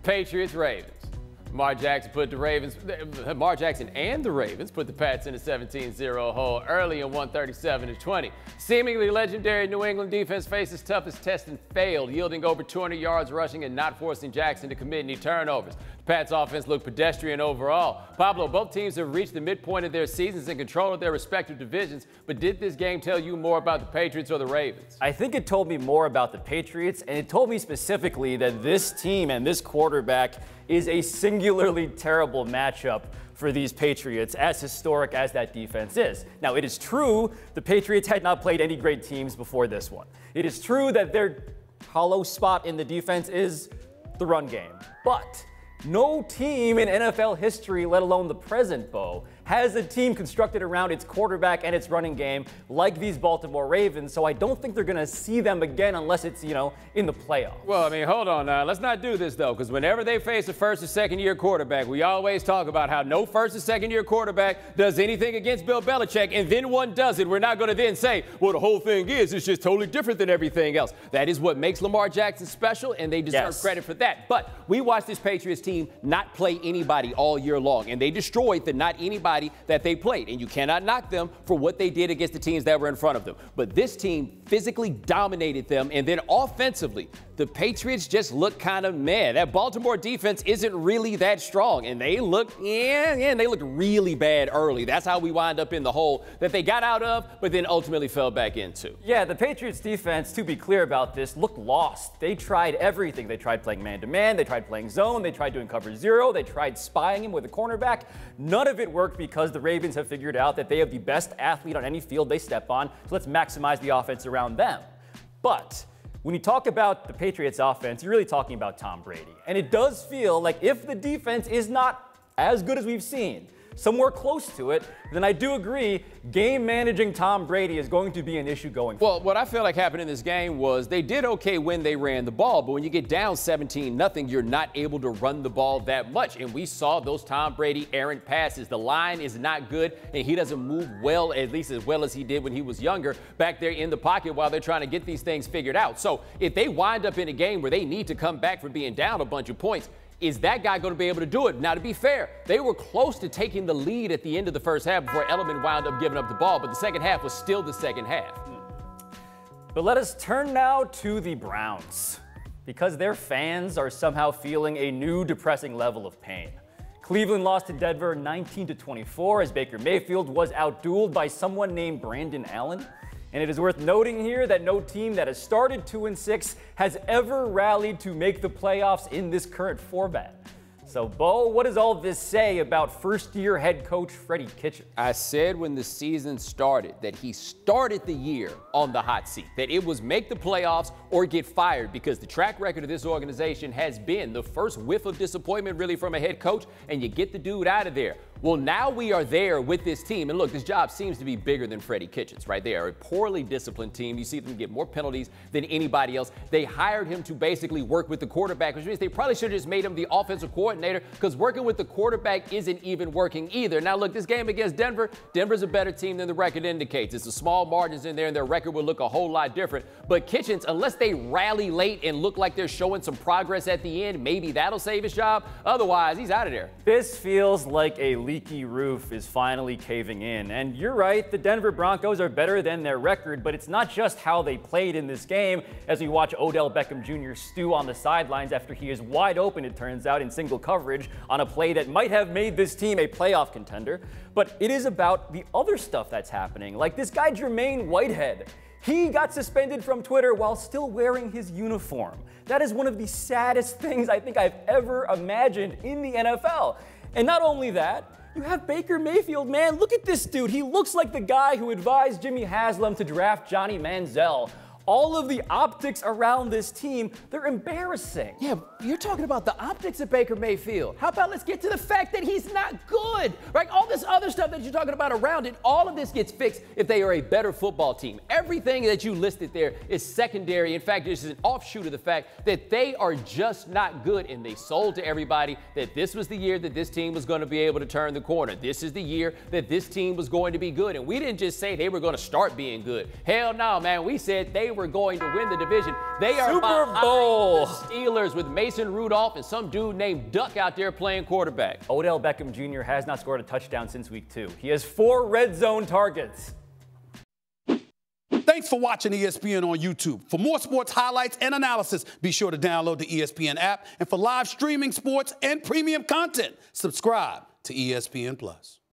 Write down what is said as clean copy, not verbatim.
Patriots Ravens. Lamar Jackson and the Ravens put the Pats in a 17-0 hole early in 137-20. Seemingly legendary New England defense faced its toughest test and failed, yielding over 200 yards rushing and not forcing Jackson to commit any turnovers. The Pats offense looked pedestrian overall. Pablo, both teams have reached the midpoint of their seasons in control of their respective divisions, but did this game tell you more about the Patriots or the Ravens? I think it told me more about the Patriots, and it told me specifically that this team and this quarterback is a singularly terrible matchup for these Patriots, as historic as that defense is. Now, it is true the Patriots had not played any great teams before this one. It is true that their hollow spot in the defense is the run game. But no team in NFL history, let alone the present, Bo, has a team constructed around its quarterback and its running game like these Baltimore Ravens, so I don't think they're going to see them again unless it's, in the playoffs. Well, I mean, hold on now. Let's not do this, though, because whenever they face a first or second-year quarterback, we always talk about how no first or second-year quarterback does anything against Bill Belichick, and then one does it. We're not going to then say, well, the whole thing is it's just totally different than everything else. That is what makes Lamar Jackson special, and they deserve credit for that. But we watched this Patriots team not play anybody all year long, and they destroyed the not anybody that they played, and you cannot knock them for what they did against the teams that were in front of them. But this team physically dominated them, and then offensively, the Patriots just look kind of meh. That Baltimore defense isn't really that strong, and they look, they looked really bad early. That's how we wind up in the hole that they got out of, but then ultimately fell back into. Yeah, the Patriots defense, to be clear about this, looked lost. They tried everything. They tried playing man-to-man, they tried playing zone, they tried doing cover zero, they tried spying him with a cornerback. None of it worked because the Ravens have figured out that they have the best athlete on any field they step on, so let's maximize the offense around them. But when you talk about the Patriots offense, you're really talking about Tom Brady. And it does feel like if the defense is not as good as we've seen, somewhere close to it, then I do agree game managing Tom Brady is going to be an issue going forward. Well, what I feel like happened in this game was they did okay when they ran the ball, but when you get down 17-0, you're not able to run the ball that much. And we saw those Tom Brady errant passes. The line is not good, and he doesn't move well, at least as well as he did when he was younger, back there in the pocket while they're trying to get these things figured out. So if they wind up in a game where they need to come back from being down a bunch of points, is that guy going to be able to do it? Now, to be fair, they were close to taking the lead at the end of the first half before Edelman wound up giving up the ball, but the second half was still the second half. But let us turn now to the Browns, because their fans are somehow feeling a new depressing level of pain. Cleveland lost to Denver 19-24 as Baker Mayfield was outdueled by someone named Brandon Allen. And it is worth noting here that no team that has started 2-6 has ever rallied to make the playoffs in this current format. So, Bo, what does all this say about first-year head coach Freddie Kitchens? I said when the season started that he started the year on the hot seat, that it was make the playoffs or get fired, because the track record of this organization has been the first whiff of disappointment really from a head coach, and you get the dude out of there. Well, now we are there with this team. And look, this job seems to be bigger than Freddie Kitchens, right? They are a poorly disciplined team. You see them get more penalties than anybody else. They hired him to basically work with the quarterback, which means they probably should have just made him the offensive coordinator, because working with the quarterback isn't even working either. Now, look, this game against Denver, Denver's a better team than the record indicates. It's the small margins in there, and their record would look a whole lot different. But Kitchens, unless they rally late and look like they're showing some progress at the end, maybe that'll save his job. Otherwise, he's out of there. This feels like a leaky roof is finally caving in. And you're right, the Denver Broncos are better than their record, but it's not just how they played in this game as we watch Odell Beckham Jr. stew on the sidelines after he is wide open, it turns out, in single coverage on a play that might have made this team a playoff contender. But it is about the other stuff that's happening, like this guy Jermaine Whitehead. He got suspended from Twitter while still wearing his uniform. That is one of the saddest things I think I've ever imagined in the NFL. And not only that, you have Baker Mayfield, man. Look at this dude. He looks like the guy who advised Jimmy Haslam to draft Johnny Manziel. All of the optics around this team, they're embarrassing. Yeah, you're talking about the optics of Baker Mayfield. How about let's get to the fact that he's not good, right? All this other stuff that you're talking about around it, all of this gets fixed if they are a better football team. Everything that you listed there is secondary. In fact, this is an offshoot of the fact that they are just not good, and they sold to everybody that this was the year that this team was going to be able to turn the corner. This is the year that this team was going to be good, and we didn't just say they were going to start being good. Hell no, man. We said they were going to win the division. They are Super behind Bowl. the Steelers with Mason Rudolph and some dude named Duck out there playing quarterback. Odell Beckham Jr. has not scored a touchdown since week 2. He has 4 red zone targets. Thanks for watching ESPN on YouTube. For more sports highlights and analysis, be sure to download the ESPN app. And for live streaming sports and premium content, subscribe to ESPN+.